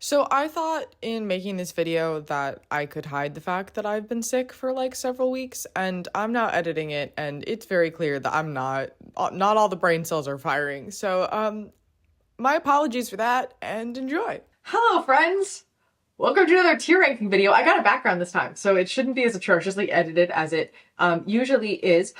So I thought in making this video that I could hide the fact that I've been sick for like several weeks, and I'm now editing it and it's very clear that I'm not all the brain cells are firing. So my apologies for that and enjoy. Hello, friends! Welcome to another tier ranking video. I got a background this time, so it shouldn't be as atrociously edited as it usually is.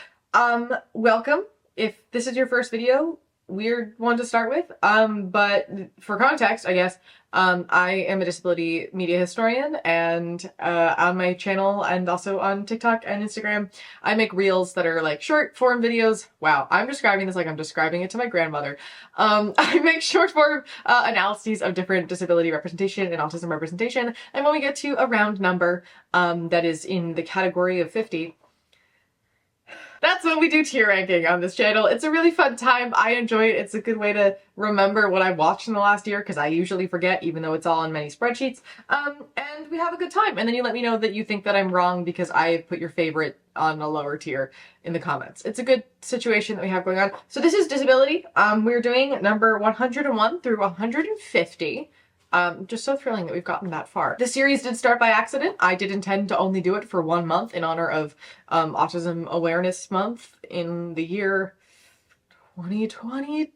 Welcome. If this is your first video, weird one to start with. But for context, I guess, I am a disability media historian, and on my channel and also on TikTok and Instagram, I make reels that are like short form videos. Wow, I'm describing this like I'm describing it to my grandmother. I make short form analyses of different disability representation and autism representation, and when we get to a round number that is in the category of 50, that's when we do tier ranking on this channel. It's a really fun time. I enjoy it. It's a good way to remember what I watched in the last year, because I usually forget, even though it's all in many spreadsheets. And we have a good time. And then you let me know that you think that I'm wrong because I put your favorite on a lower tier in the comments. It's a good situation that we have going on. So this is disability. We're doing number 101 through 150. Just so thrilling that we've gotten that far. The series did start by accident. I did intend to only do it for 1 month in honor of Autism Awareness Month in the year 2021?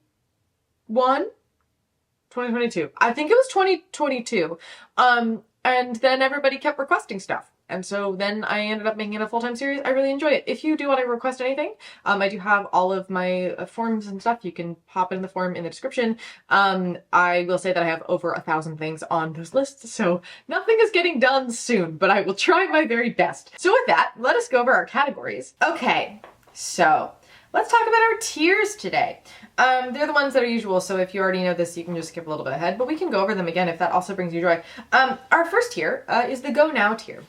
2022. I think it was 2022. And then everybody kept requesting stuff. And so then I ended up making it a full-time series. I really enjoyed it. If you do want to request anything, I do have all of my forms and stuff. You can pop in the form in the description. I will say that I have over 1,000 things on those lists, so nothing is getting done soon, but I will try my very best. So with that, let us go over our categories. Okay, so let's talk about our tiers today. They're the ones that are usual, so if you already know this, you can just skip a little bit ahead, but we can go over them again if that also brings you joy. Our first tier is the Go Now tier.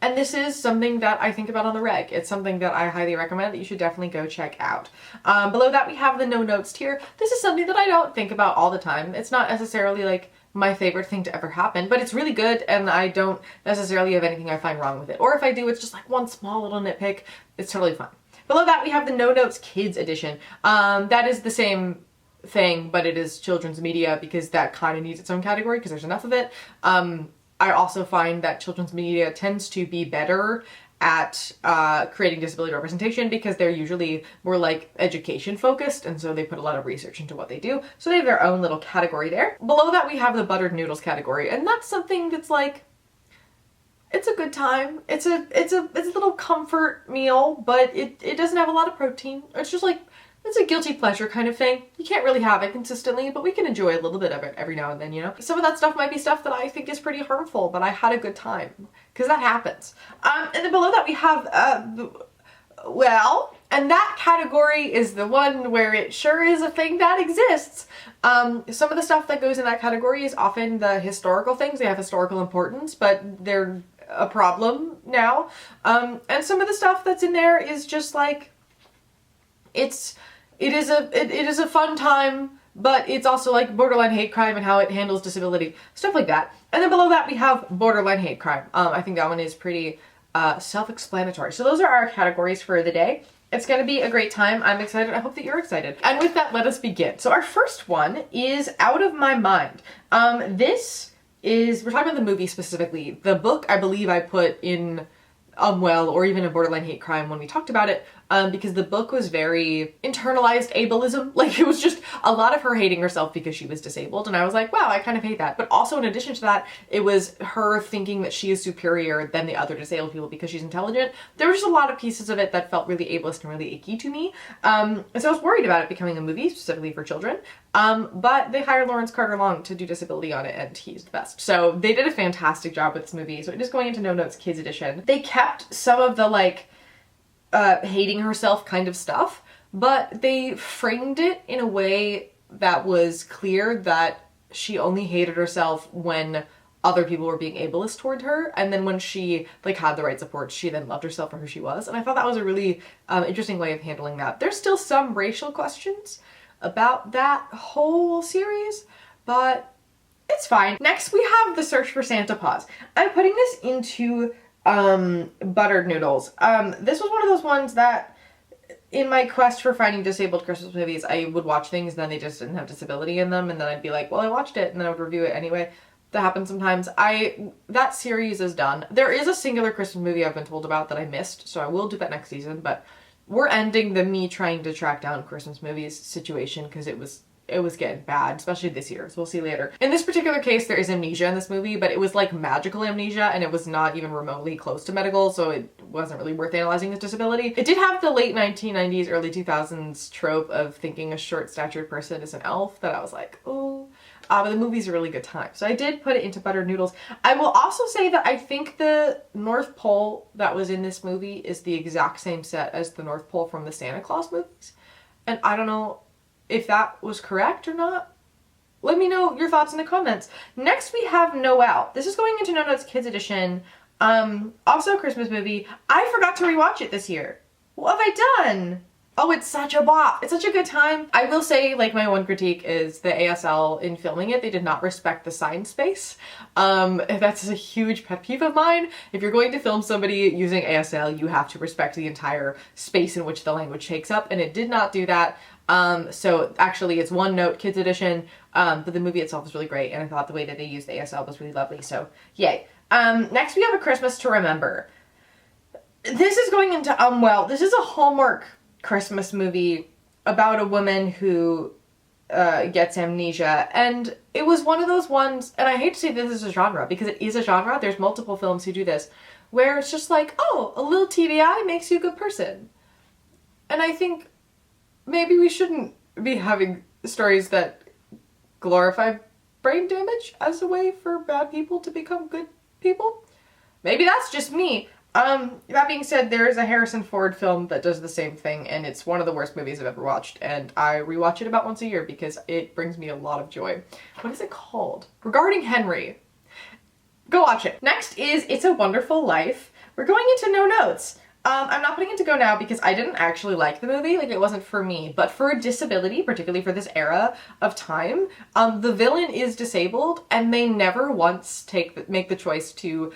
And this is something that I think about on the reg. It's something that I highly recommend that you should definitely go check out. Below that we have the No Notes tier. This is something that I don't think about all the time. It's not necessarily like my favorite thing to ever happen, but it's really good and I don't necessarily have anything I find wrong with it. Or if I do, it's just like one small little nitpick. It's totally fine. Below that we have the No Notes Kids edition. That is the same thing, but it is children's media because that kind of needs its own category because there's enough of it. I also find that children's media tends to be better at creating disability representation because they're usually more like education focused, and so they put a lot of research into what they do. So they have their own little category there. Below that we have the buttered noodles category, and that's something that's like, it's a good time. It's a little comfort meal, but it doesn't have a lot of protein. It's just like, it's a guilty pleasure kind of thing. You can't really have it consistently, but we can enjoy a little bit of it every now and then, you know? Some of that stuff might be stuff that I think is pretty harmful, but I had a good time, because that happens. And then below that we have, and that category is the one where it sure is a thing that exists. Some of the stuff that goes in that category is often the historical things. They have historical importance, but they're a problem now. And some of the stuff that's in there is just like, it is a fun time, but it's also like borderline hate crime and how it handles disability, stuff like that. And then below that we have borderline hate crime. I think that one is pretty self-explanatory. So those are our categories for the day. It's gonna be a great time. I'm excited. I hope that you're excited. And with that, let us begin. So our first one is Out of My Mind. This is, we're talking about the movie specifically. The book, I believe I put in or even a borderline hate crime when we talked about it, because the book was very internalized ableism. Like, it was just a lot of her hating herself because she was disabled, and I was like, wow, I kind of hate that. But also, in addition to that, it was her thinking that she is superior than the other disabled people because she's intelligent. There was just a lot of pieces of it that felt really ableist and really icky to me, and so I was worried about it becoming a movie specifically for children, but they hired Lawrence Carter Long to do disability on it, and he's the best. So they did a fantastic job with this movie. So just going into No Notes Kids edition, they kept some of the like hating herself kind of stuff, but they framed it in a way that was clear that she only hated herself when other people were being ableist toward her, and then when she like had the right support, she then loved herself for who she was. And I thought that was a really interesting way of handling that. There's still some racial questions about that whole series, but it's fine. Next we have The Search for Santa Paws. I'm putting this into buttered noodles. This was one of those ones that in my quest for finding disabled Christmas movies, I would watch things and then they just didn't have disability in them, and then I'd be like, well, I watched it, and then I would review it anyway. that happens sometimes. That series is done. There is a singular Christmas movie I've been told about that I missed, so I will do that next season, but we're ending the me trying to track down Christmas movies situation because it was getting bad, especially this year, so we'll see later. In this particular case, there is amnesia in this movie, but it was like magical amnesia, and it was not even remotely close to medical, so it wasn't really worth analyzing his disability. It did have the late 1990s, early 2000s trope of thinking a short-statured person is an elf that I was like, oh. But the movie's a really good time. So I did put it into buttered noodles. I will also say that I think the North Pole that was in this movie is the exact same set as the North Pole from the Santa Claus movies. And I don't know if that was correct or not. Let me know your thoughts in the comments. Next we have Noelle. This is going into No Notes Kids Edition. Also a Christmas movie. I forgot to rewatch it this year. What have I done? Oh, it's such a bop. It's such a good time. I will say, like, my one critique is the ASL in filming it. They did not respect the sign space. That's a huge pet peeve of mine. If you're going to film somebody using ASL, you have to respect the entire space in which the language takes up, and it did not do that. So actually it's One Note Kids Edition, but the movie itself is really great, and I thought the way that they used the ASL was really lovely, so yay. Next we have A Christmas to Remember. This is going into Well. This is a Hallmark Christmas movie about a woman who gets amnesia, and it was one of those ones, and I hate to say this is a genre because it is a genre, there's multiple films who do this, where it's just like, oh, a little TBI makes you a good person. And I think maybe we shouldn't be having stories that glorify brain damage as a way for bad people to become good people. Maybe that's just me. That being said, there is a Harrison Ford film that does the same thing, and it's one of the worst movies I've ever watched, and I rewatch it about once a year because it brings me a lot of joy. What is it called? Regarding Henry. Go watch it. Next is It's a Wonderful Life. We're going into No Notes. I'm not putting it to go now because I didn't actually like the movie, like it wasn't for me, but for a disability, particularly for this era of time, the villain is disabled and they never once make the choice to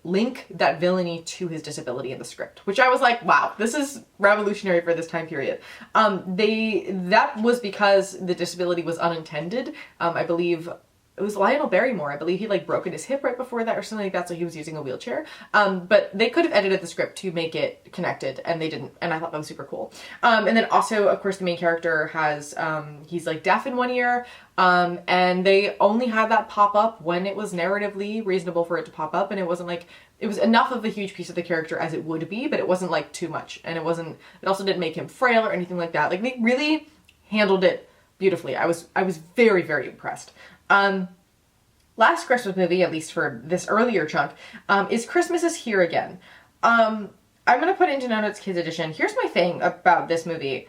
link that villainy to his disability in the script, which I was like, wow, this is revolutionary for this time period. That was because the disability was unintended. I believe it was Lionel Barrymore. I believe he like broken his hip right before that or something like that, so he was using a wheelchair. But they could have edited the script to make it connected, and they didn't, and I thought that was super cool. And then also, of course, the main character has, he's like deaf in one ear, and they only had that pop up when it was narratively reasonable for it to pop up, and it wasn't like, it was enough of a huge piece of the character as it would be, but it wasn't like too much, and it also didn't make him frail or anything like that. Like, they really handled it beautifully. I was very, very impressed. Last Christmas movie, at least for this earlier chunk, is Christmas is Here Again. I'm gonna put it into No Notes Kids Edition. Here's my thing about this movie.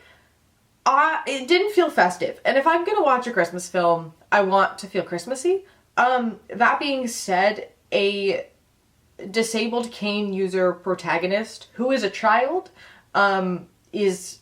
It didn't feel festive, and if I'm gonna watch a Christmas film, I want to feel Christmassy. That being said, a disabled cane user protagonist who is a child is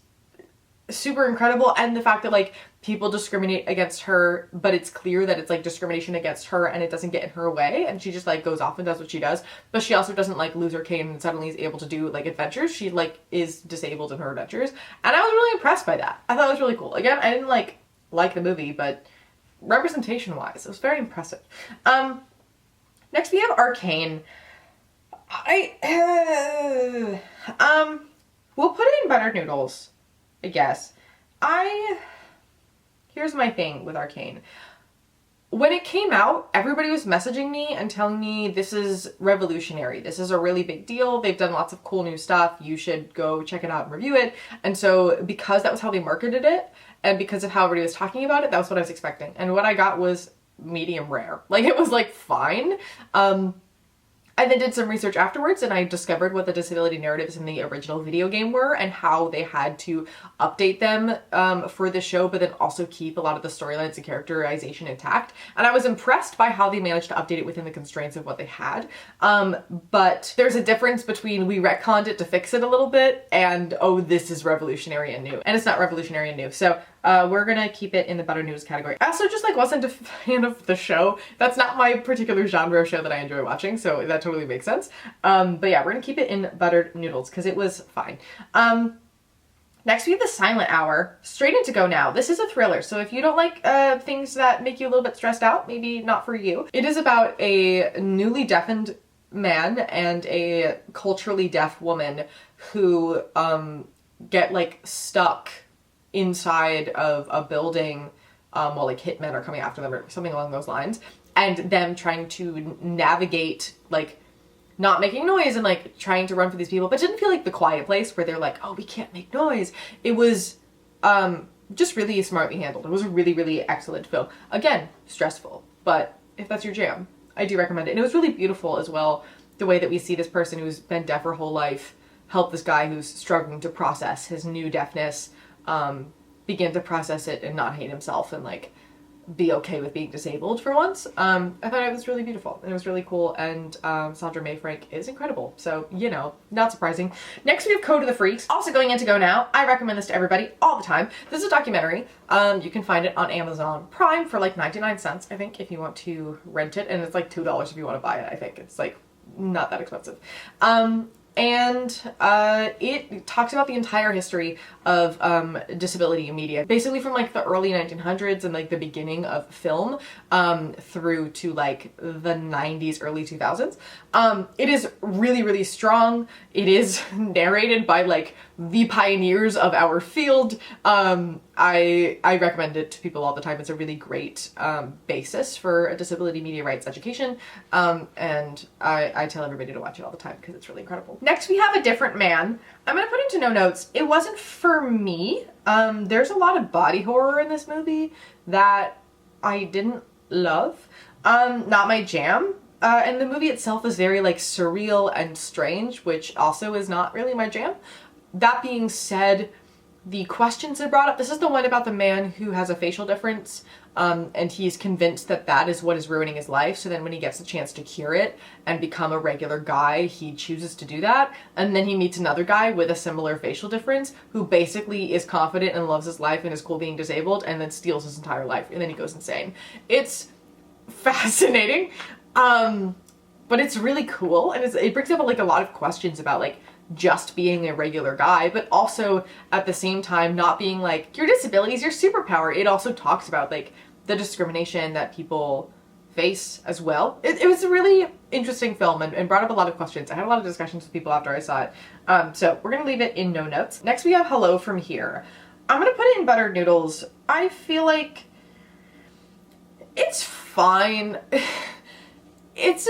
super incredible, and the fact that like people discriminate against her, but it's clear that it's like discrimination against her and it doesn't get in her way, and she just like goes off and does what she does, but she also doesn't like lose her cane and suddenly is able to do like adventures. She like is disabled in her adventures, and I was really impressed by that. I thought it was really cool. Again, I didn't like the movie, but representation wise it was very impressive. Next we have Arcane. We'll put it in buttered noodles, I guess. Here's my thing with Arcane. When it came out, everybody was messaging me and telling me this is revolutionary. This is a really big deal. They've done lots of cool new stuff. You should go check it out and review it. And so because that was how they marketed it, and because of how everybody was talking about it, that was what I was expecting. And what I got was medium rare. Like, it was like fine. I then did some research afterwards, and I discovered what the disability narratives in the original video game were and how they had to update them for the show, but then also keep a lot of the storylines and characterization intact. And I was impressed by how they managed to update it within the constraints of what they had. But there's a difference between we retconned it to fix it a little bit and, oh, this is revolutionary and new. And it's not revolutionary and new. So we're gonna keep it in the butter news category. I also just like wasn't a fan of the show. That's not my particular genre of show that I enjoy watching, so that totally makes sense. But yeah, we're gonna keep it in buttered noodles because it was fine. Next we have The Silent Hour, straight into Go Now. This is a thriller, so if you don't like things that make you a little bit stressed out, maybe not for you. It is about a newly deafened man and a culturally deaf woman who get like stuck inside of a building while like hitmen are coming after them or something along those lines, and them trying to navigate like not making noise and like trying to run for these people, but it didn't feel like The Quiet Place where they're like, oh, we can't make noise. It was just really smartly handled. It was a really, really excellent film. Again, stressful, but if that's your jam, I do recommend it. And it was really beautiful as well, the way that we see this person who's been deaf her whole life help this guy who's struggling to process his new deafness, begin to process it and not hate himself and like be okay with being disabled for once. I thought it was really beautiful and it was really cool, and Sandra May Frank is incredible, so you know, not surprising. Next we have Code of the Freaks, also going into Go Now. I recommend this to everybody all the time. This is a documentary. You can find it on Amazon Prime for like 99 cents, I think, if you want to rent it, and it's like $2 if you want to buy it. I think it's like not that expensive. And it talks about the entire history of disability in media, basically from like the early 1900s and like the beginning of film through to like the 90s, early 2000s. It is really, really strong. It is narrated by like the pioneers of our field. I recommend it to people all the time. It's a really great basis for a disability media rights education, and I tell everybody to watch it all the time because it's really incredible. Next we have A Different Man. I'm gonna put into no notes. It wasn't for me. There's a lot of body horror in this movie that I didn't love. Not my jam. And the movie itself is very like surreal and strange, which also is not really my jam. That being said, the questions it brought up, this is the one about the man who has a facial difference, and he's convinced that that is what is ruining his life, so then when he gets a chance to cure it and become a regular guy, he chooses to do that, and then he meets another guy with a similar facial difference who basically is confident and loves his life and is cool being disabled, and then steals his entire life, and then he goes insane. It's fascinating, but it's really cool, and it brings up like a lot of questions about like just being a regular guy, but also at the same time not being like, your disability is your superpower. It also talks about like the discrimination that people face as well. It was a really interesting film and brought up a lot of questions. I had a lot of discussions with people after I saw it. So we're gonna leave it in no notes. Next we have Hello from Here. I'm gonna put it in buttered noodles. I feel like it's fine. It's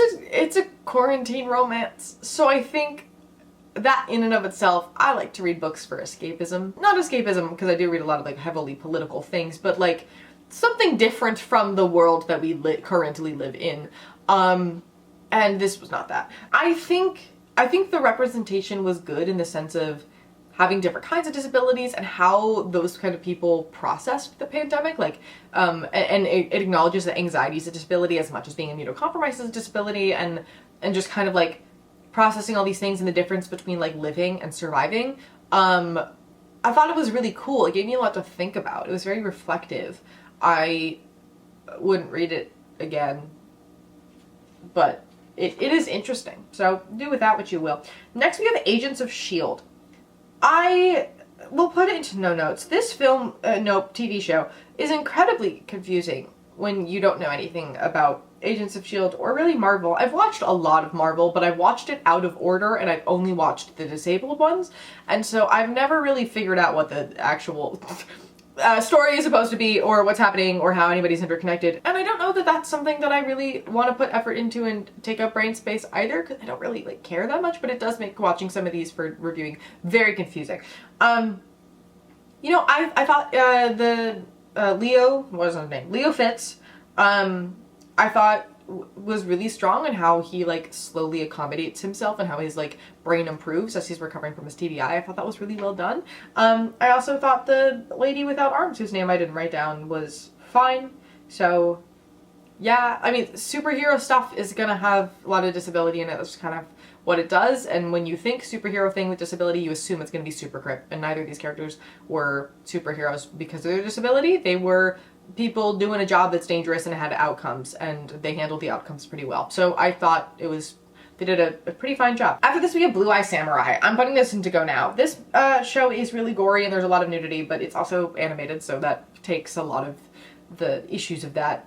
a quarantine romance, so I think that in and of itself, I like to read books for escapism. Not escapism, because I do read a lot of like heavily political things, but like something different from the world that we currently live in. And this was not that. I think the representation was good in the sense of having different kinds of disabilities and how those kind of people processed the pandemic. Like, and it acknowledges that anxiety is a disability as much as being immunocompromised is a disability, and just kind of like processing all these things and the difference between like living and surviving. I thought it was really cool. It gave me a lot to think about. It was very reflective. I wouldn't read it again, but it is interesting. So do with that what you will. Next we have Agents of S.H.I.E.L.D. I will put it into no notes. This film, TV show, is incredibly confusing when you don't know anything about Agents of S.H.I.E.L.D. or really Marvel. I've watched a lot of Marvel, but I've watched it out of order and I've only watched the disabled ones, and so I've never really figured out what the actual story is supposed to be or what's happening or how anybody's interconnected, and I don't know that that's something that I really want to put effort into and take up brain space either, because I don't really like care that much, but it does make watching some of these for reviewing very confusing. You know, I thought the Leo, what was his name? Leo Fitz, I thought was really strong in how he like slowly accommodates himself and how his like brain improves as he's recovering from his TBI. I thought that was really well done. I also thought the lady without arms, whose name I didn't write down, was fine. So yeah, I mean, superhero stuff is gonna have a lot of disability in it. That's kind of what it does, and when you think superhero thing with disability, you assume it's gonna be super crip, and neither of these characters were superheroes because of their disability. They were people doing a job that's dangerous and had outcomes, and they handled the outcomes pretty well. So I thought it was They did a pretty fine job. After this, we have Blue Eye Samurai. I'm putting this into Go Now. This show is really gory and there's a lot of nudity, but it's also animated, so that takes a lot of the issues of that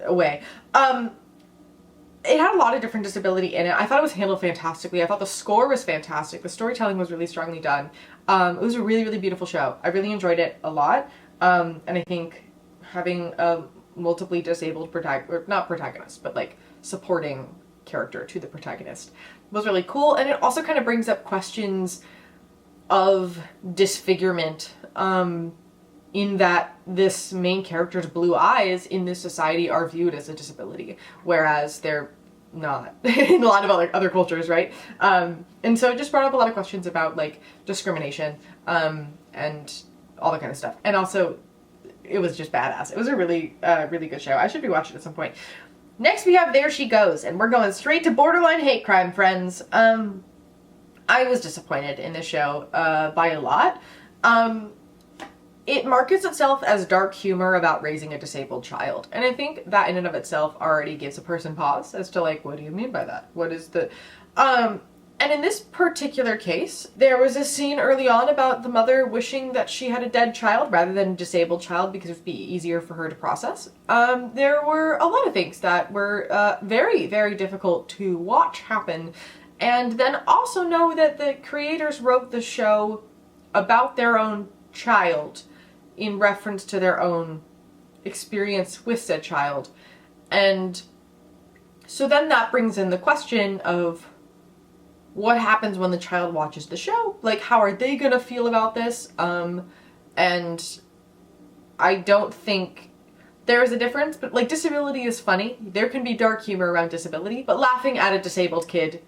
away. It had a lot of different disability in it. I thought it was handled fantastically. I thought the score was fantastic. The storytelling was really strongly done. It was a really, really beautiful show. I really enjoyed it a lot. And I think having a multiply disabled not protagonist, but like supporting character to the protagonist was really cool. And it also kind of brings up questions of disfigurement, in that this main character's blue eyes in this society are viewed as a disability, whereas they're not in a lot of other cultures, right? And so it just brought up a lot of questions about like discrimination, and all that kind of stuff. And also, it was just badass. It was a really, really good show. I should rewatch it at some point. Next we have There She Goes, and we're going straight to borderline hate crime, friends. I was disappointed in this show, by a lot. It markets itself as dark humor about raising a disabled child. And I think that in and of itself already gives a person pause as to like, what do you mean by that? What is the... And in this particular case, there was a scene early on about the mother wishing that she had a dead child rather than a disabled child because it would be easier for her to process. There were a lot of things that were very, very difficult to watch happen. And then also know that the creators wrote the show about their own child, in reference to their own experience with said child. And so then that brings in the question of what happens when the child watches the show? Like, how are they gonna feel about this? And I don't think there is a difference, but like, disability is funny. There can be dark humor around disability, but laughing at a disabled kid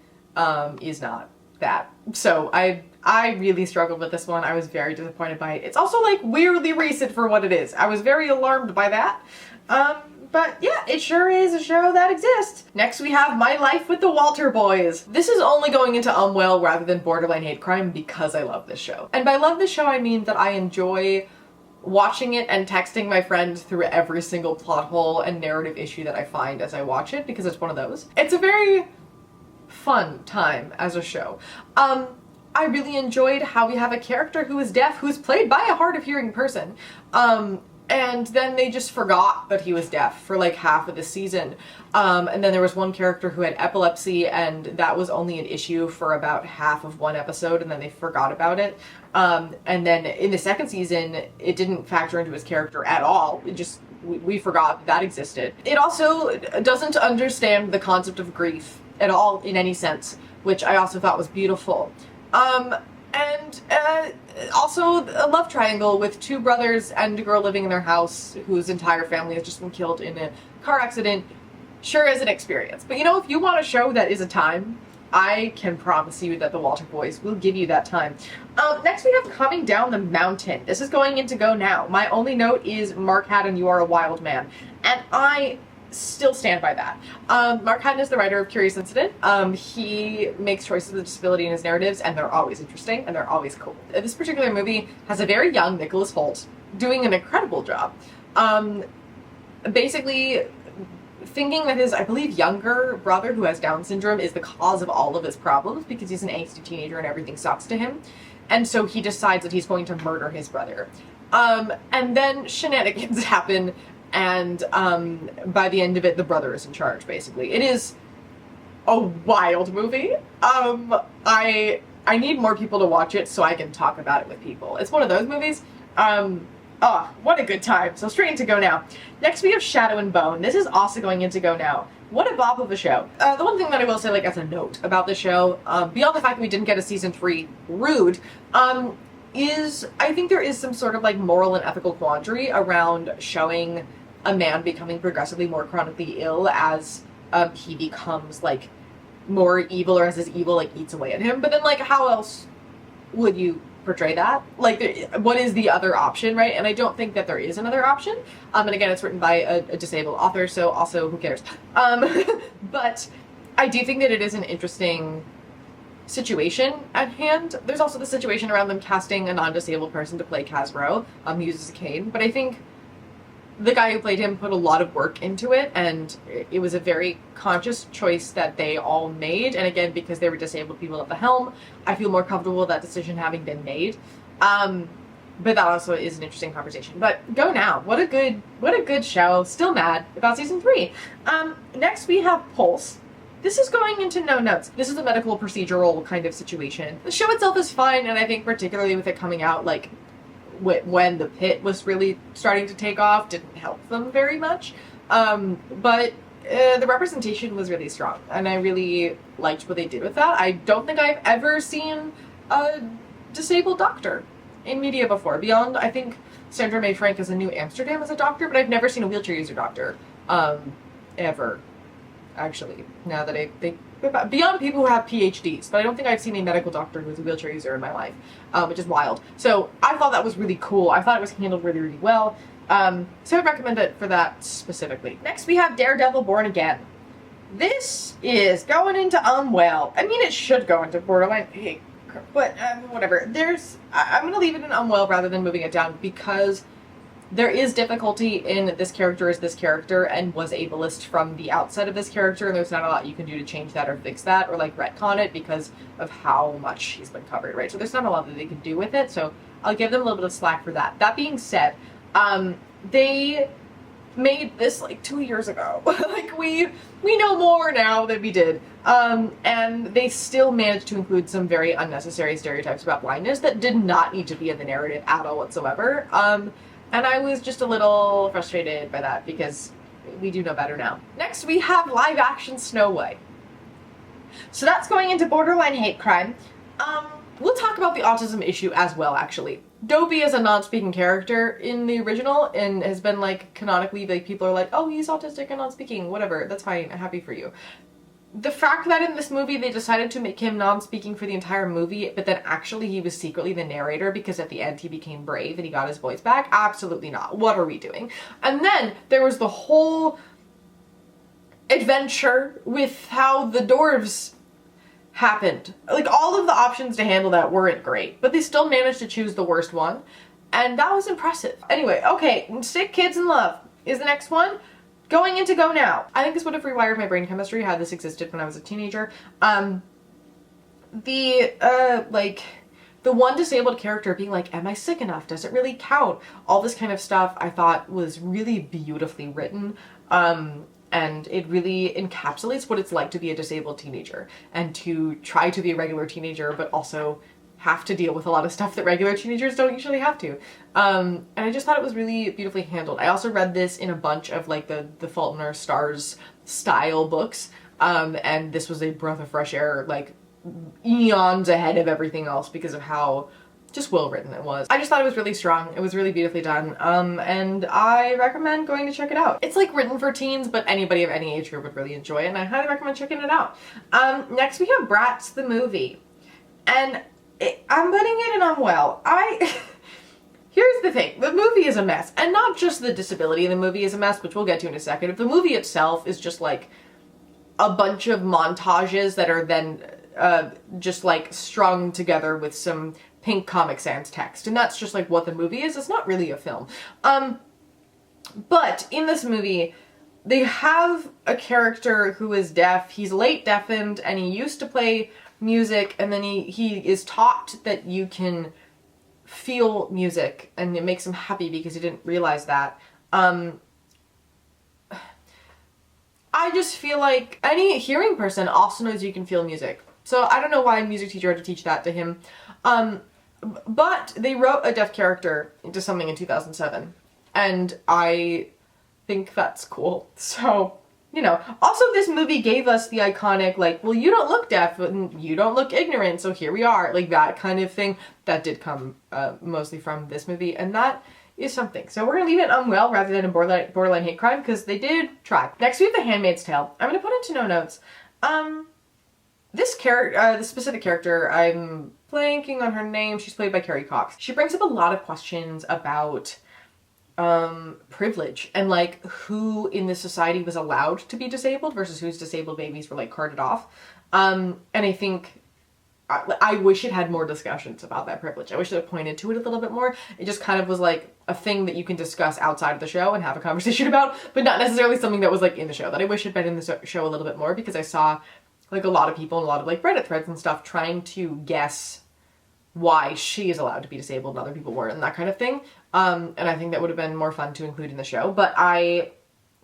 is not that. So I really struggled with this one. I was very disappointed by it. It's also like weirdly recent for what it is. I was very alarmed by that. But yeah, it sure is a show that exists. Next we have My Life with the Walter Boys. This is only going into well rather than borderline hate crime because I love this show. And by love this show I mean that I enjoy watching it and texting my friends through every single plot hole and narrative issue that I find as I watch it, because it's one of those. It's a very fun time as a show. I really enjoyed how we have a character who is deaf, who's played by a hard of hearing person, and then they just forgot that he was deaf for like half of the season. And then there was one character who had epilepsy, and that was only an issue for about half of one episode, and then they forgot about it. And then in the second season, it didn't factor into his character at all. It just, we forgot that existed. It also doesn't understand the concept of grief at all in any sense, which I also thought was beautiful. And also a love triangle with two brothers and a girl living in their house whose entire family has just been killed in a car accident. Sure is an experience. But you know, if you want a show that is a time, I can promise you that the Walter Boys will give you that time. Next we have Coming Down the Mountain. This is going into Go Now. My only note is Mark Haddon, You Are a Wild Man. And I still stand by that. Mark Haddon is the writer of Curious Incident. He makes choices with disability in his narratives, and they're always interesting, and they're always cool. This particular movie has a very young Nicholas Hoult doing an incredible job. Basically thinking that his, I believe, younger brother who has Down syndrome is the cause of all of his problems because he's an angsty teenager and everything sucks to him. And so he decides that he's going to murder his brother. And then shenanigans happen, and by the end of it, the brother is in charge, basically. It is a wild movie. I need more people to watch it so I can talk about it with people. It's one of those movies. Oh, what a good time. So straight into Go Now. Next we have Shadow and Bone. This is also going into Go Now. What a bop of a show. The one thing that I will say, like, as a note about the show, beyond the fact that we didn't get a season 3, rude, is I think there is some sort of like moral and ethical quandary around showing a man becoming progressively more chronically ill as he becomes like more evil, or as his evil like eats away at him. But then, like, how else would you portray that? Like, what is the other option, right? And I don't think that there is another option. And again, it's written by a disabled author, so also who cares? But I do think that it is an interesting situation at hand. There's also the situation around them casting a non-disabled person to play Kaz Rowe, who uses a cane. But I think the guy who played him put a lot of work into it, and it was a very conscious choice that they all made. And again, because they were disabled people at the helm, I feel more comfortable with that decision having been made. But that also is an interesting conversation. But Go Now, what a good show. Still mad about season 3. Next we have Pulse. This is going into no notes. This is a medical procedural kind of situation. The show itself is fine, and I think particularly with it coming out like when the pit was really starting to take off, didn't help them very much. But the representation was really strong, and I really liked what they did with that. I don't think I've ever seen a disabled doctor in media before. Beyond, I think, Sandra May Frank is a New Amsterdam as a doctor, but I've never seen a wheelchair user doctor, ever. Actually, now that beyond people who have PhDs, but I don't think I've seen a medical doctor who's a wheelchair user in my life, which is wild. So I thought that was really cool. I thought it was handled really, really well. So I'd recommend it for that specifically. Next we have Daredevil Born Again. This is going into unwell. I mean, it should go into borderline hate, but whatever. I'm going to leave it in unwell rather than moving it down, because there is difficulty in this character as this character and was ableist from the outset of this character, and there's not a lot you can do to change that or fix that or like retcon it because of how much he's been covered, right? So there's not a lot that they can do with it, so I'll give them a little bit of slack for that. That being said, they made this like 2 years ago. Like we know more now than we did. And they still managed to include some very unnecessary stereotypes about blindness that did not need to be in the narrative at all whatsoever. And I was just a little frustrated by that because we do know better now. Next we have live action Snow White. So that's going into borderline hate crime. We'll talk about the autism issue as well, actually. Dopey is a non-speaking character in the original and has been like canonically, like people are like, oh, he's autistic and non-speaking, whatever, that's fine, I'm happy for you. The fact that in this movie they decided to make him non-speaking for the entire movie, but then actually he was secretly the narrator because at the end he became brave and he got his voice back, absolutely not. What are we doing? And then there was the whole adventure with how the dwarves happened. Like, all of the options to handle that weren't great, but they still managed to choose the worst one, and that was impressive. Anyway, okay, Sick Kids in Love is the next one. Going into Go Now. I think this would have rewired my brain chemistry had this existed when I was a teenager. The one disabled character being like, am I sick enough? Does it really count? All this kind of stuff I thought was really beautifully written. And it really encapsulates what it's like to be a disabled teenager and to try to be a regular teenager, but also have to deal with a lot of stuff that regular teenagers don't usually have to. And I just thought it was really beautifully handled. I also read this in a bunch of like the Fault in Our Stars style books. And this was a breath of fresh air, like eons ahead of everything else because of how just well written it was. I just thought it was really strong. It was really beautifully done. And I recommend going to check it out. It's like written for teens, but anybody of any age group would really enjoy it, and I highly recommend checking it out. Next we have Bratz the movie. And I'm putting it in unwell. Here's the thing. The movie is a mess. And not just the disability in the movie is a mess, which we'll get to in a second. If the movie itself is just like a bunch of montages that are then just like strung together with some pink Comic Sans text. And that's just like what the movie is. It's not really a film. But in this movie, they have a character who is deaf. He's late deafened and he used to play music, and then he is taught that you can feel music and it makes him happy because he didn't realize that. I just feel like any hearing person also knows you can feel music. So I don't know why a music teacher had to teach that to him. But they wrote a deaf character into something in 2007, and I think that's cool. So, you know, also this movie gave us the iconic, like, well, you don't look deaf and you don't look ignorant, so here we are, like that kind of thing. That did come mostly from this movie, and that is something. So we're gonna leave it unwell rather than a borderline hate crime, because they did try. Next we have The Handmaid's Tale. I'm gonna put into no notes. This specific character, I'm blanking on her name. She's played by Carrie Cox. She brings up a lot of questions about privilege and like who in this society was allowed to be disabled versus whose disabled babies were like carted off. And I think I wish it had more discussions about that privilege. I wish it had pointed to it a little bit more. It just kind of was like a thing that you can discuss outside of the show and have a conversation about, but not necessarily something that was like in the show, that I wish had been in the show a little bit more, because I saw like a lot of people and a lot of like Reddit threads and stuff trying to guess why she is allowed to be disabled and other people weren't, and that kind of thing. And I think that would have been more fun to include in the show, but I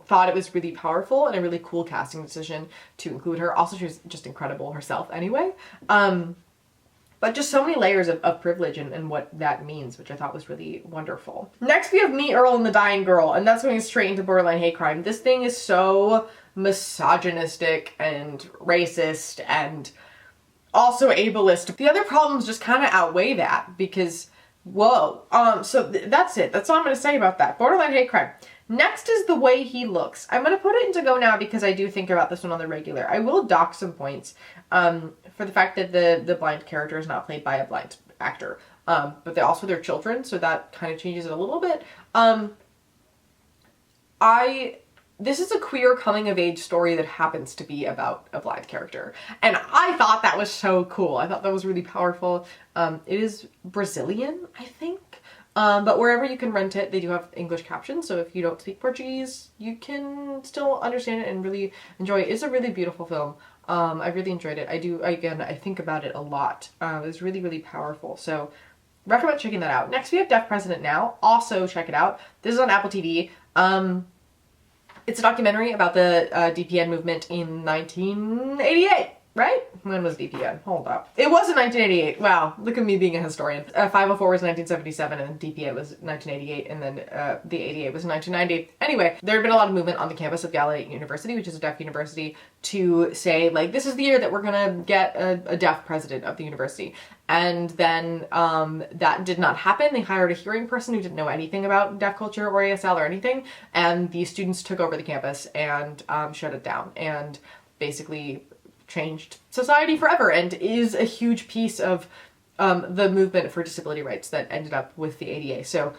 thought it was really powerful and a really cool casting decision to include her. Also, she was just incredible herself anyway. But just so many layers of privilege and what that means, which I thought was really wonderful. Next, we have Me, Earl, and the Dying Girl, and that's going straight into borderline hate crime. This thing is so misogynistic and racist and also ableist. The other problems just kind of outweigh that, because, whoa. So that's it. That's all I'm going to say about that. Borderline hate crime. Next is the way he looks. I'm going to put it into go now because I do think about this one on the regular. I will dock some points for the fact that the blind character is not played by a blind actor. But they're also their children, so that kind of changes it a little bit. This is a queer coming-of-age story that happens to be about a blind character. And I thought that was so cool. I thought that was really powerful. It is Brazilian, I think. But wherever you can rent it, they do have English captions, so if you don't speak Portuguese, you can still understand it and really enjoy it. It's a really beautiful film. I really enjoyed it. I think about it a lot. It was really, really powerful. So recommend checking that out. Next, we have Deaf President Now. Also check it out. This is on Apple TV. It's a documentary about the DPN movement in 1988. Right? When was DPN? Hold up. It was in 1988. Wow, look at me being a historian. 504 was 1977 and DPN was 1988, and then the 88 was 1990. Anyway, there had been a lot of movement on the campus of Gallaudet University, which is a deaf university, to say, like, this is the year that we're gonna get a deaf president of the university. And then that did not happen. They hired a hearing person who didn't know anything about deaf culture or ASL or anything, and the students took over the campus and shut it down, and basically changed society forever, and is a huge piece of the movement for disability rights that ended up with the ADA. So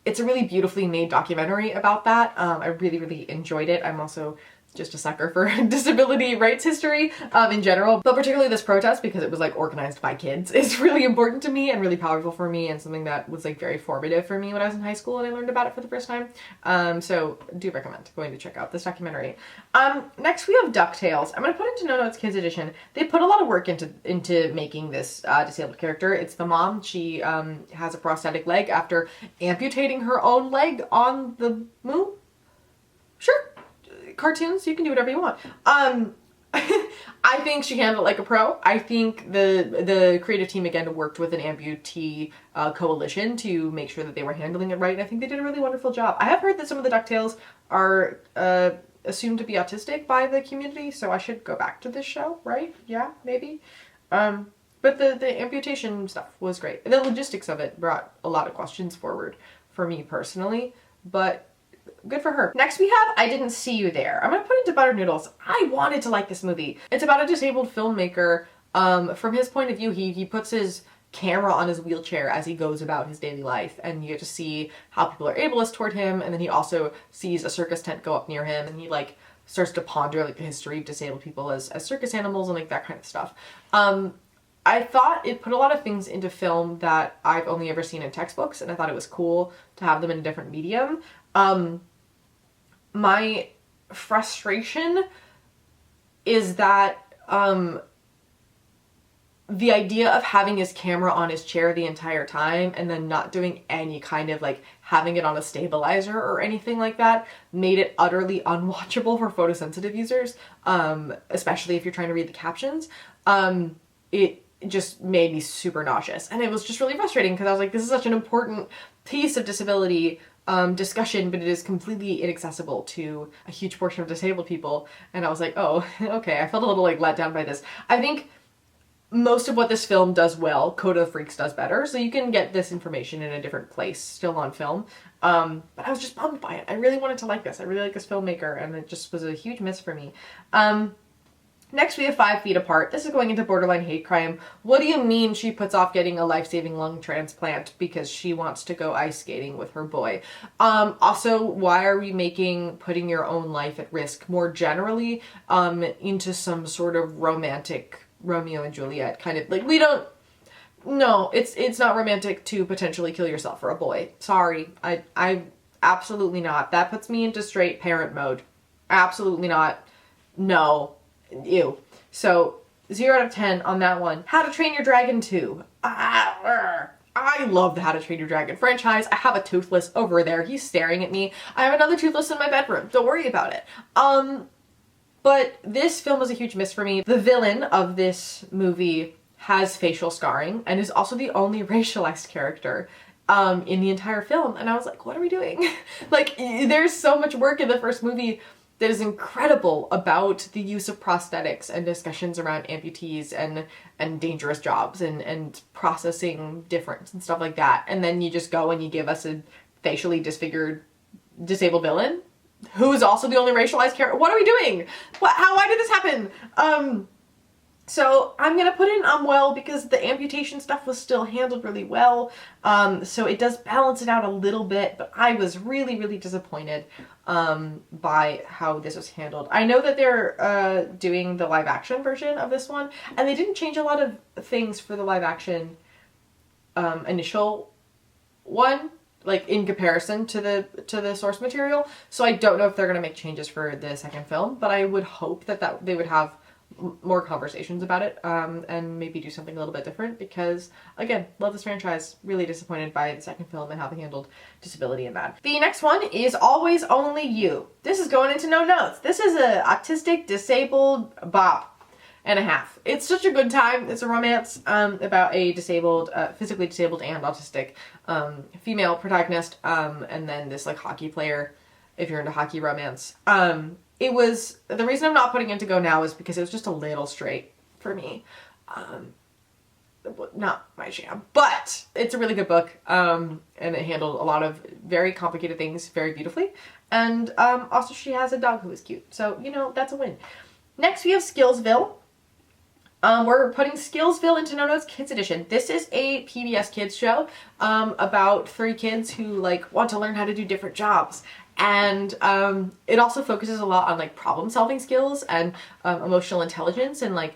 it's a really beautifully made documentary about that. I really, really enjoyed it. I'm also just a sucker for disability rights history in general, but particularly this protest, because it was like organized by kids, is really important to me and really powerful for me, and something that was like very formative for me when I was in high school and I learned about it for the first time. So do recommend going to check out this documentary. Next we have DuckTales. I'm going to put into No Notes Kids Edition. They put a lot of work into making this disabled character. It's the mom. She has a prosthetic leg after amputating her own leg on the moon. Sure. Cartoons, you can do whatever you want. I think she handled it like a pro. I think the creative team again worked with an amputee coalition to make sure that they were handling it right, and I think they did a really wonderful job. I have heard that some of the DuckTales are assumed to be autistic by the community, so I should go back to this show, right? Yeah, maybe. But the amputation stuff was great. The logistics of it brought a lot of questions forward for me personally, but good for her. Next we have I Didn't See You There. I'm gonna put into Butter Noodles. I wanted to like this movie. It's about a disabled filmmaker. From his point of view, he puts his camera on his wheelchair as he goes about his daily life, and you get to see how people are ableist toward him, and then he also sees a circus tent go up near him, and he like starts to ponder like the history of disabled people as circus animals and like that kind of stuff. I thought it put a lot of things into film that I've only ever seen in textbooks, and I thought it was cool to have them in a different medium. My frustration is that the idea of having his camera on his chair the entire time and then not doing any kind of like having it on a stabilizer or anything like that made it utterly unwatchable for photosensitive users, especially if you're trying to read the captions. It just made me super nauseous, and it was just really frustrating because I was like, this is such an important piece of disability discussion, but it is completely inaccessible to a huge portion of disabled people. And I was like, oh, okay. I felt a little like let down by this. I think most of what this film does well, Code of the Freaks does better, so you can get this information in a different place still on film. But I was just bummed by it. I really wanted to like this. I really like this filmmaker, and it just was a huge miss for me. Next we have 5 Feet Apart. This is going into borderline hate crime. What do you mean she puts off getting a life-saving lung transplant because she wants to go ice skating with her boy? Also, why are we making putting your own life at risk more generally into some sort of romantic Romeo and Juliet kind of, like, we don't, no, it's not romantic to potentially kill yourself for a boy. Sorry. I absolutely not. That puts me into straight parent mode. Absolutely not. No. Ew. So, 0 out of 10 on that one. How to Train Your Dragon 2. I love the How to Train Your Dragon franchise. I have a Toothless over there. He's staring at me. I have another Toothless in my bedroom. Don't worry about it. But this film was a huge miss for me. The villain of this movie has facial scarring and is also the only racialized character in the entire film. And I was like, what are we doing? Like, there's so much work in the first movie that is incredible about the use of prosthetics and discussions around amputees and dangerous jobs and processing difference and stuff like that. And then you just go and you give us a facially disfigured disabled villain who is also the only racialized character. What are we doing? Why did this happen? So I'm gonna put in well because the amputation stuff was still handled really well. So it does balance it out a little bit, but I was really, really disappointed by how this was handled. I know that they're doing the live action version of this one, and they didn't change a lot of things for the live action initial one, like in comparison to the source material. So I don't know if they're gonna make changes for the second film, but I would hope that they would have more conversations about it and maybe do something a little bit different because, again, love this franchise. Really disappointed by the second film and how they handled disability in that. The next one is Always Only You. This is going into no notes. This is a autistic disabled bop and a half. It's such a good time. It's a romance about a disabled, physically disabled and autistic female protagonist and then this like hockey player if you're into hockey romance. It was, the reason I'm not putting it to go now is because it was just a little straight for me. Not my jam, but it's a really good book, and it handled a lot of very complicated things very beautifully. And also she has a dog who is cute, so, you know, that's a win. Next we have Skillsville. We're putting Skillsville into No Notes Kids Edition. This is a PBS Kids show about 3 kids who like want to learn how to do different jobs. And it also focuses a lot on like problem solving skills and emotional intelligence and like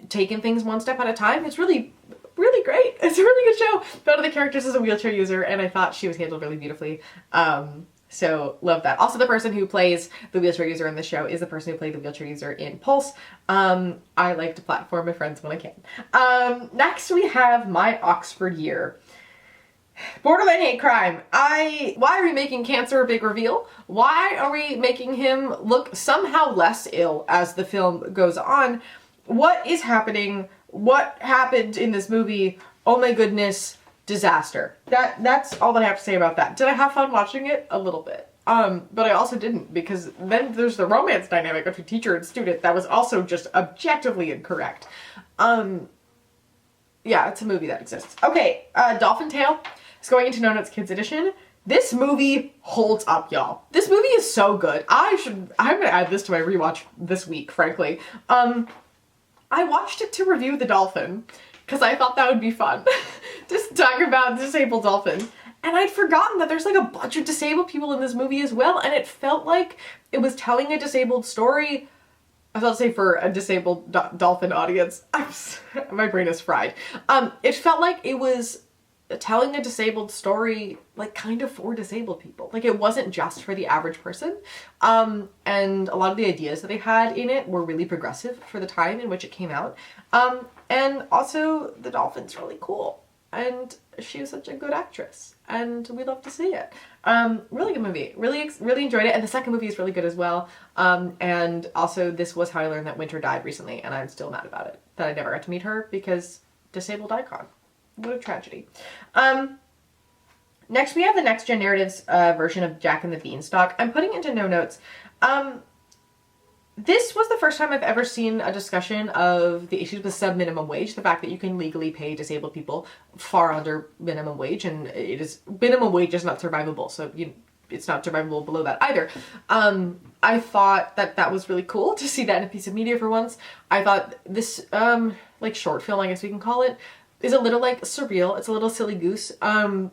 taking things one step at a time. It's really, really great. It's a really good show. One of the characters is a wheelchair user and I thought she was handled really beautifully. So love that. Also the person who plays the wheelchair user in the show is the person who played the wheelchair user in Pulse. I like to platform my friends when I can. Next we have My Oxford Year. Borderline hate crime. Why are we making cancer a big reveal? Why are we making him look somehow less ill as the film goes on? What is happening? What happened in this movie? Oh my goodness, disaster. That's all that I have to say about that. Did I have fun watching it? A little bit. But I also didn't because then there's the romance dynamic between teacher and student that was also just objectively incorrect. Yeah, it's a movie that exists. Okay, Dolphin Tale. It's going into No Notes Kids Edition. This movie holds up, y'all. This movie is so good. I'm gonna add this to my rewatch this week, frankly. I watched it to review the dolphin, because I thought that would be fun. Just talk about disabled dolphins. And I'd forgotten that there's like a bunch of disabled people in this movie as well, and it felt like it was telling a disabled story. I was about to say for a disabled dolphin audience. My brain is fried. It felt like it was telling a disabled story, like kind of for disabled people. Like it wasn't just for the average person. And a lot of the ideas that they had in it were really progressive for the time in which it came out. And also the dolphin's really cool. And she was such a good actress. And we love to see it. Really good movie. Really enjoyed it. And the second movie is really good as well. And also this was how I learned that Winter died recently. And I'm still mad about it. That I never got to meet her because disabled icon. What a tragedy. Next we have the Next Gen Narratives version of Jack and the Beanstalk. I'm putting into no notes. This was the first time I've ever seen a discussion of the issues with sub-minimum wage, the fact that you can legally pay disabled people far under minimum wage, and minimum wage is not survivable, so it's not survivable below that either. I thought that was really cool to see that in a piece of media for once. I thought this, like short film, I guess we can call it, is a little like surreal. It's a little silly goose,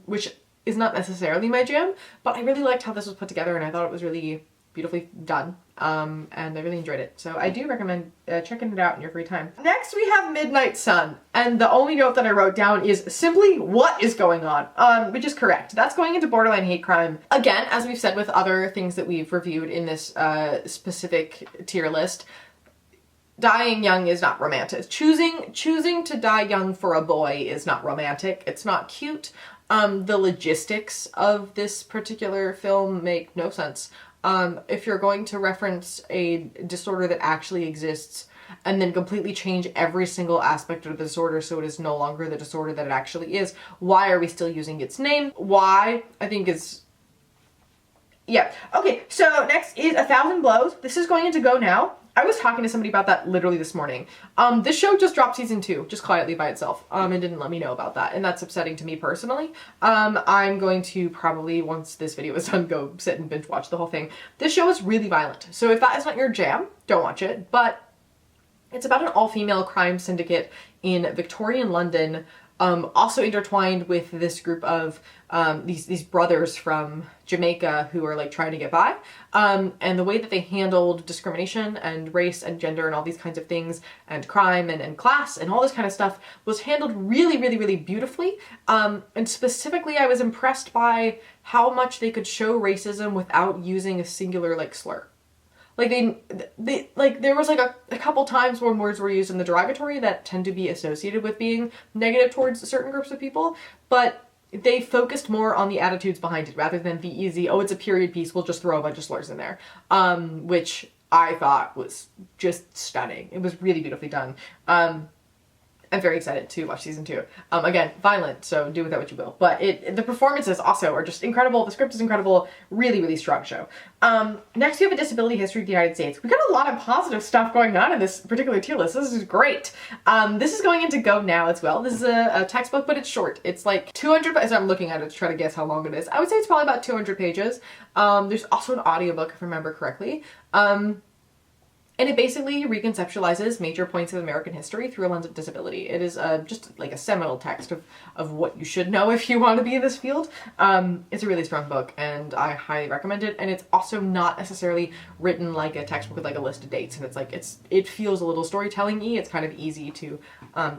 which is not necessarily my jam, but I really liked how this was put together and I thought it was really beautifully done. And I really enjoyed it. So I do recommend checking it out in your free time. Next we have Midnight Sun. And the only note that I wrote down is simply what is going on, which is correct. That's going into borderline hate crime. Again, as we've said with other things that we've reviewed in this specific tier list, dying young is not romantic. Choosing to die young for a boy is not romantic. It's not cute. The logistics of this particular film make no sense. If you're going to reference a disorder that actually exists and then completely change every single aspect of the disorder so it is no longer the disorder that it actually is, why are we still using its name? Why, I think is... Yeah. Okay, so next is 1,000 Blows. This is going into Go Now. I was talking to somebody about that literally this morning. This show just dropped season 2, just quietly by itself, and didn't let me know about that, and that's upsetting to me personally. I'm going to probably, once this video is done, go sit and binge watch the whole thing. This show is really violent, so if that is not your jam, don't watch it, but it's about an all-female crime syndicate in Victorian London, also intertwined with this group of these brothers from Jamaica who are like trying to get by, and the way that they handled discrimination and race and gender and all these kinds of things and crime and class and all this kind of stuff was handled really, really, really beautifully. And specifically I was impressed by how much they could show racism without using a singular like slur. Like they like there was like a couple times when words were used in the derogatory that tend to be associated with being negative towards certain groups of people, but they focused more on the attitudes behind it rather than the easy, oh, it's a period piece, we'll just throw a bunch of slurs in there, which I thought was just stunning. It was really beautifully done. I'm very excited to watch season 2. Again, violent, so do with that what you will. But the performances also are just incredible. The script is incredible. Really, really strong show. Next, we have a disability history of the United States. We got a lot of positive stuff going on in this particular tier list. This is great. This is going into Go Now as well. This is a textbook, but it's short. It's like 200, as I'm looking at it to try to guess how long it is. I would say it's probably about 200 pages. There's also an audiobook, if I remember correctly. And it basically reconceptualizes major points of American history through a lens of disability. It is just like a seminal text of what you should know if you want to be in this field. It's a really strong book and I highly recommend it. And it's also not necessarily written like a textbook with like a list of dates. And it's like, it feels a little storytelling-y. It's kind of easy to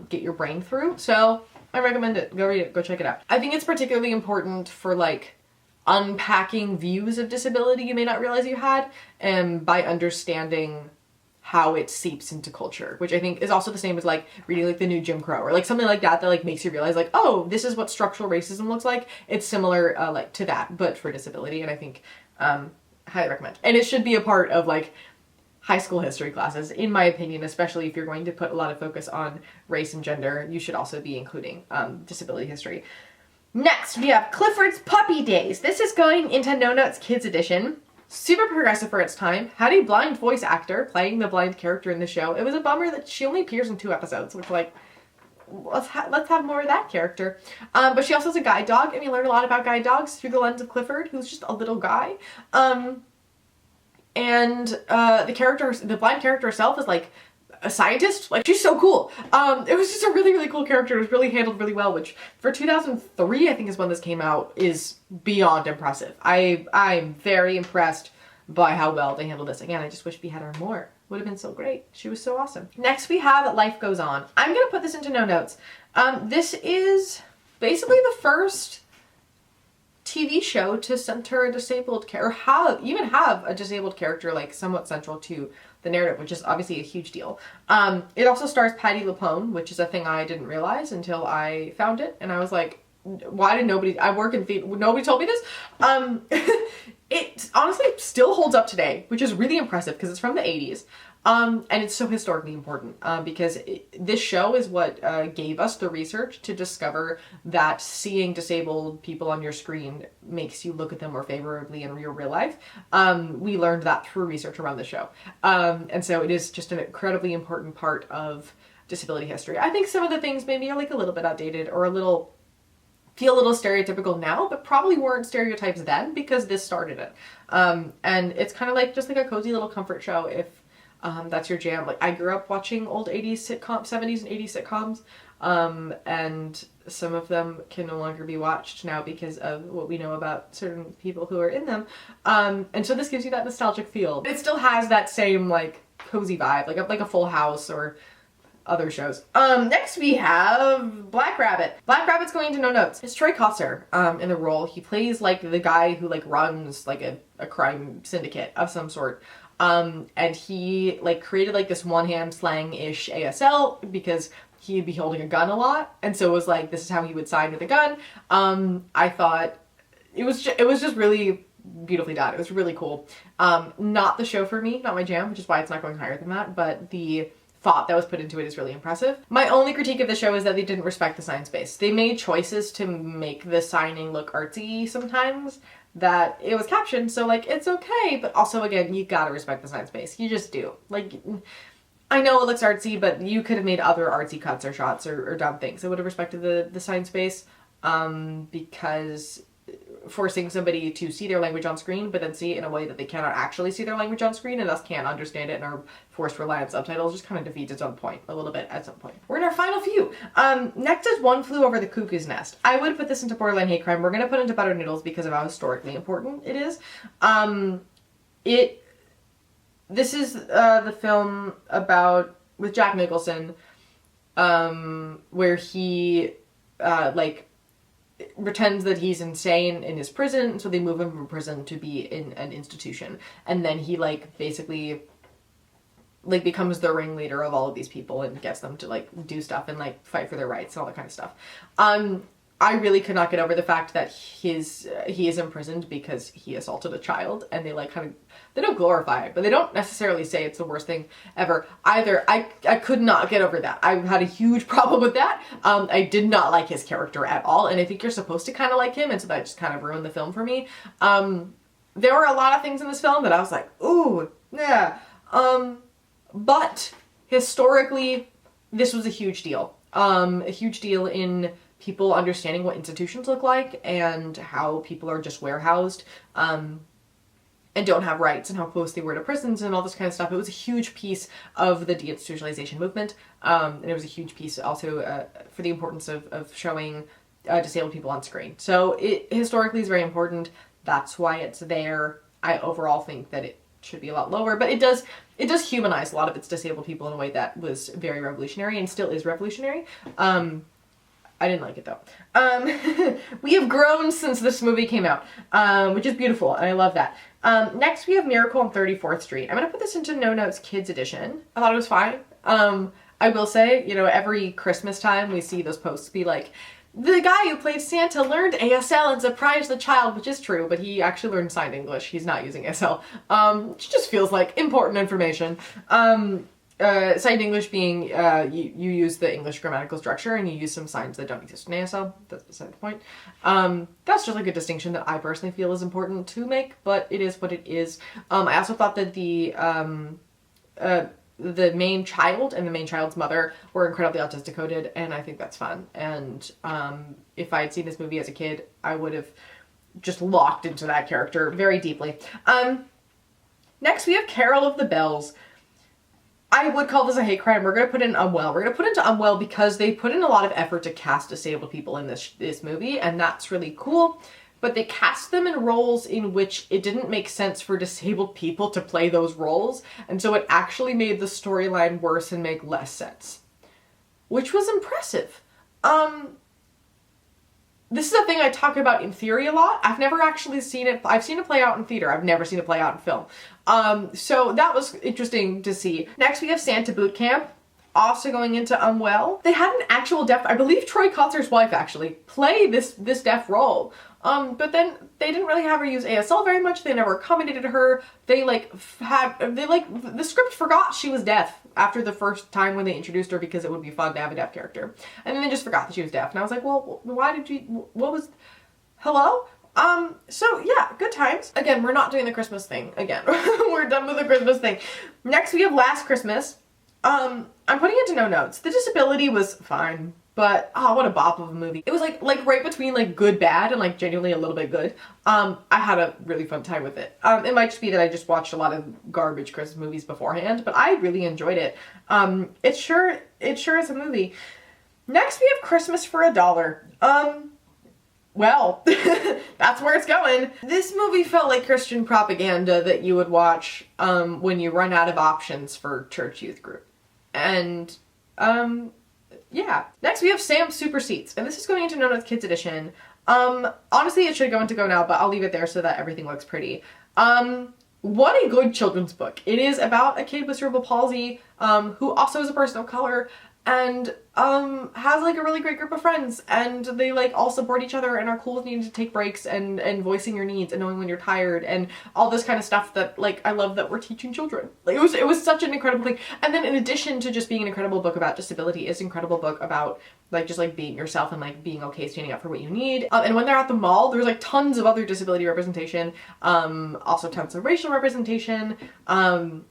get your brain through. So I recommend it. Go read it. Go check it out. I think it's particularly important for like unpacking views of disability you may not realize you had, and by understanding how it seeps into culture, which I think is also the same as like reading like the new Jim Crow or like something like that like makes you realize like, oh, this is what structural racism looks like. It's similar like to that, but for disability, and I think highly recommend. And it should be a part of like high school history classes, in my opinion, especially if you're going to put a lot of focus on race and gender. You should also be including disability history. Next, we have Clifford's Puppy Days. This is going into No Notes Kids Edition. Super progressive for its time. Had a blind voice actor playing the blind character in the show. It was a bummer that she only appears in 2 episodes, which like, let's have more of that character. But she also has a guide dog, and we learn a lot about guide dogs through the lens of Clifford, who's just a little guy. And the blind character herself is like a scientist. Like, she's so cool. It was just a really, really cool character. It was really handled really well, which for 2003, I think is when this came out, is beyond impressive. I'm very impressed by how well they handled this. Again, I just wish we had her more. Would have been so great. She was so awesome. Next, we have Life Goes On. I'm gonna put this into no notes. This is basically the first TV show to center a disabled character, or even have a disabled character like somewhat central to the narrative, which is obviously a huge deal. It also stars Patti LuPone, which is a thing I didn't realize until I found it, and I was like, why did nobody, I work in theater, nobody told me this? It honestly still holds up today, which is really impressive because it's from the 80s. And it's so historically important because this show is what gave us the research to discover that seeing disabled people on your screen makes you look at them more favorably in your real life. We learned that through research around the show. And so it is just an incredibly important part of disability history. I think some of the things maybe are like a little bit outdated or feel a little stereotypical now, but probably weren't stereotypes then because this started it. And it's kind of like just like a cozy little comfort show if that's your jam. Like, I grew up watching old 80s sitcoms, 70s and 80s sitcoms, and some of them can no longer be watched now because of what we know about certain people who are in them. And so this gives you that nostalgic feel. It still has that same, like, cozy vibe, like a Full House or other shows. Next we have Black Rabbit. Black Rabbit's going to no notes. It's Troy Kosser, in the role. He plays, like, the guy who, like, runs, like, a crime syndicate of some sort. And he, like, created, like, this one-hand slang-ish ASL because he'd be holding a gun a lot. And so it was, like, this is how he would sign with a gun. I thought it was just really beautifully done. It was really cool. Not the show for me, not my jam, which is why it's not going higher than that, but the thought that was put into it is really impressive. My only critique of the show is that they didn't respect the sign space. They made choices to make the signing look artsy sometimes, that it was captioned, so, like, it's okay, but also, again, you gotta respect the sign space. You just do. Like, I know it looks artsy, but you could have made other artsy cuts or shots or done things. I would have respected the sign space, because forcing somebody to see their language on screen, but then see it in a way that they cannot actually see their language on screen and thus can't understand it and are forced to rely on subtitles just kind of defeats its own point a little bit at some point. We're in our final few. Next is One Flew Over the Cuckoo's Nest. I would put this into borderline hate crime. We're gonna put it into Butter Noodles because of how historically important it is. This is the film with Jack Nicholson, where he like pretends that he's insane in his prison, so they move him from prison to be in an institution, and then he, like, basically, like, becomes the ringleader of all of these people and gets them to, like, do stuff and, like, fight for their rights and all that kind of stuff. I really could not get over the fact that he is imprisoned because he assaulted a child, and they, like, kind of, they don't glorify it, but they don't necessarily say it's the worst thing ever either. I could not get over that. I had a huge problem with that. I did not like his character at all, and I think you're supposed to kind of like him, and so that just kind of ruined the film for me. There were a lot of things in this film that I was like, ooh, yeah. But historically, this was a huge deal. A huge deal in people understanding what institutions look like and how people are just warehoused and don't have rights and how close they were to prisons and all this kind of stuff. It was a huge piece of the deinstitutionalization movement, and it was a huge piece also for the importance of showing disabled people on screen. So it historically is very important. That's why it's there. I overall think that it should be a lot lower, but it does humanize a lot of its disabled people in a way that was very revolutionary and still is revolutionary. I didn't like it though. We have grown since this movie came out, which is beautiful, and I love that. Next we have Miracle on 34th Street. I'm gonna put this into No Notes Kids Edition. I thought it was fine. I will say, you know, every Christmas time we see those posts be like, the guy who played Santa learned ASL and surprised the child, which is true, but he actually learned signed English. He's not using ASL, which just feels like important information. Signed English being, you use the English grammatical structure and you use some signs that don't exist in ASL. That's beside the point. That's just like a distinction that I personally feel is important to make, but it is what it is. I also thought that the main child and the main child's mother were incredibly autistic coded, and I think that's fun. And if I had seen this movie as a kid, I would have just locked into that character very deeply. Next we have Carol of the Bells. I would call this a hate crime. We're going to put in Unwell. We're going to put into Unwell because they put in a lot of effort to cast disabled people in this movie, and that's really cool. But they cast them in roles in which it didn't make sense for disabled people to play those roles, and so it actually made the storyline worse and make less sense. Which was impressive. This is a thing I talk about in theory a lot. I've never actually seen it. I've seen it play out in theater. I've never seen it play out in film. So that was interesting to see. Next we have Santa Boot Camp. Also going into Unwell. They had an actual deaf, I believe Troy Kotser's wife actually, play this deaf role. But then they didn't really have her use ASL very much. They never accommodated her. The script forgot she was deaf after the first time when they introduced her because it would be fun to have a deaf character. And then they just forgot that she was deaf. And I was like, well, why did you, what was, hello? So yeah, good times. Again, we're not doing the Christmas thing again. We're done with the Christmas thing. Next we have Last Christmas. I'm putting it to no notes. The disability was fine. But oh, what a bop of a movie. It was like right between like good bad and like genuinely a little bit good. I had a really fun time with it. It might just be that I just watched a lot of garbage Christmas movies beforehand, but I really enjoyed it. It sure is a movie. Next we have Christmas for $1. Well, that's where it's going. This movie felt like Christian propaganda that you would watch when you run out of options for church youth group. And yeah. Next we have Sam's Super Seats, and this is going into No Notes Kids Edition. Honestly it should go into Go Now, but I'll leave it there so that everything looks pretty. What a good children's book. It is about a kid with cerebral palsy, who also is a person of color, and has like a really great group of friends, and they like all support each other and are cool with needing to take breaks and voicing your needs and knowing when you're tired and all this kind of stuff that like I love that we're teaching children. Like it was such an incredible thing. And then in addition to just being an incredible book about disability, it's an incredible book about like just like being yourself and like being okay standing up for what you need. And when they're at the mall, there's like tons of other disability representation, also tons of racial representation.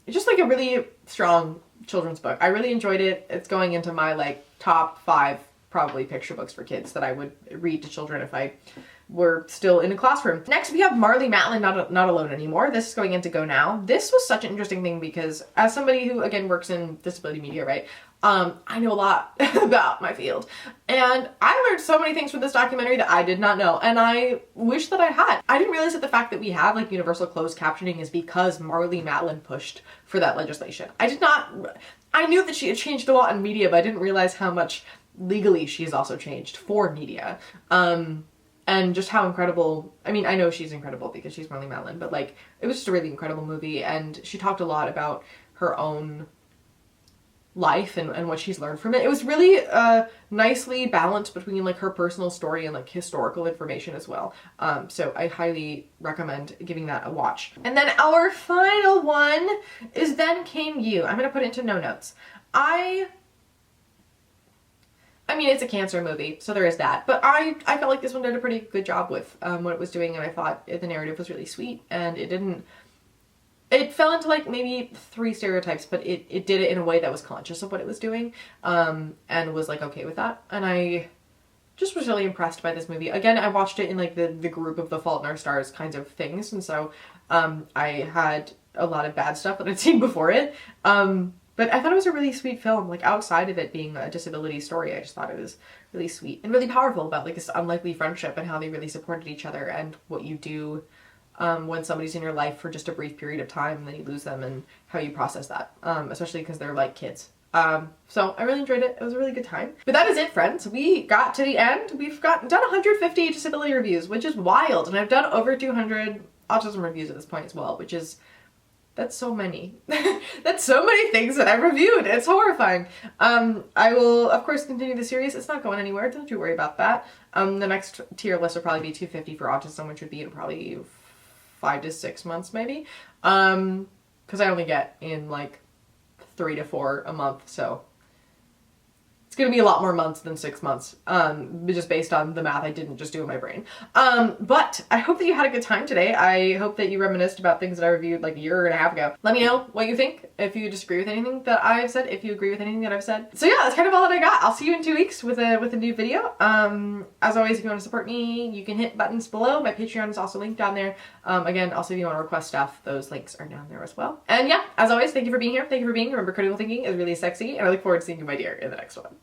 Just like a really strong children's book. I really enjoyed it. It's going into my like top 5 probably picture books for kids that I would read to children if I were still in a classroom. Next we have Marlee Matlin, Not Alone Anymore. This is going into Go Now. This was such an interesting thing because as somebody who again works in disability media, right? I know a lot about my field, and I learned so many things from this documentary that I did not know, and I wish that I had. I didn't realize that the fact that we have like universal closed captioning is because Marlee Matlin pushed for that legislation. I knew that she had changed a lot in media, but I didn't realize how much legally she's also changed for media. And just how incredible, I mean, I know she's incredible because she's Marlee Matlin, but like, it was just a really incredible movie, and she talked a lot about her own life and what she's learned from it. It was really nicely balanced between like her personal story and like historical information as well. So I highly recommend giving that a watch. And then our final one is Then Came You. I'm gonna put it into no notes. I mean, it's a cancer movie, so there is that. But I felt like this one did a pretty good job with what it was doing, and I thought the narrative was really sweet, and it fell into like maybe 3 stereotypes, but it did it in a way that was conscious of what it was doing, and was like okay with that. And I just was really impressed by this movie. Again, I watched it in like the group of The Fault in Our Stars kinds of things, and so I had a lot of bad stuff that I'd seen before it. But I thought it was a really sweet film, like outside of it being a disability story. I just thought it was really sweet and really powerful about like this unlikely friendship and how they really supported each other, and what you do when somebody's in your life for just a brief period of time and then you lose them, and how you process that, especially because they're like kids. So I really enjoyed it. It was a really good time. But that is it, friends. We got to the end. We've done 150 disability reviews, which is wild, and I've done over 200 autism reviews at this point as well, which is that's so many. That's so many things that I've reviewed. It's horrifying. I will, of course, continue the series. It's not going anywhere. Don't you worry about that. The next tier list will probably be 250 for autism, which would be in probably 5 to 6 months, maybe. Because I only get in like 3 to 4 a month, so it's gonna be a lot more months than 6 months, just based on the math I didn't just do in my brain. But I hope that you had a good time today. I hope that you reminisced about things that I reviewed like a year and a half ago. Let me know what you think, if you disagree with anything that I've said, if you agree with anything that I've said. So yeah, that's kind of all that I got. I'll see you in 2 weeks with a new video. As always, if you want to support me, you can hit buttons below. My Patreon is also linked down there. Again, also if you want to request stuff, those links are down there as well. And yeah, as always, thank you for being here. Thank you for being here. Remember, critical thinking is really sexy, and I look forward to seeing you, my dear, in the next one.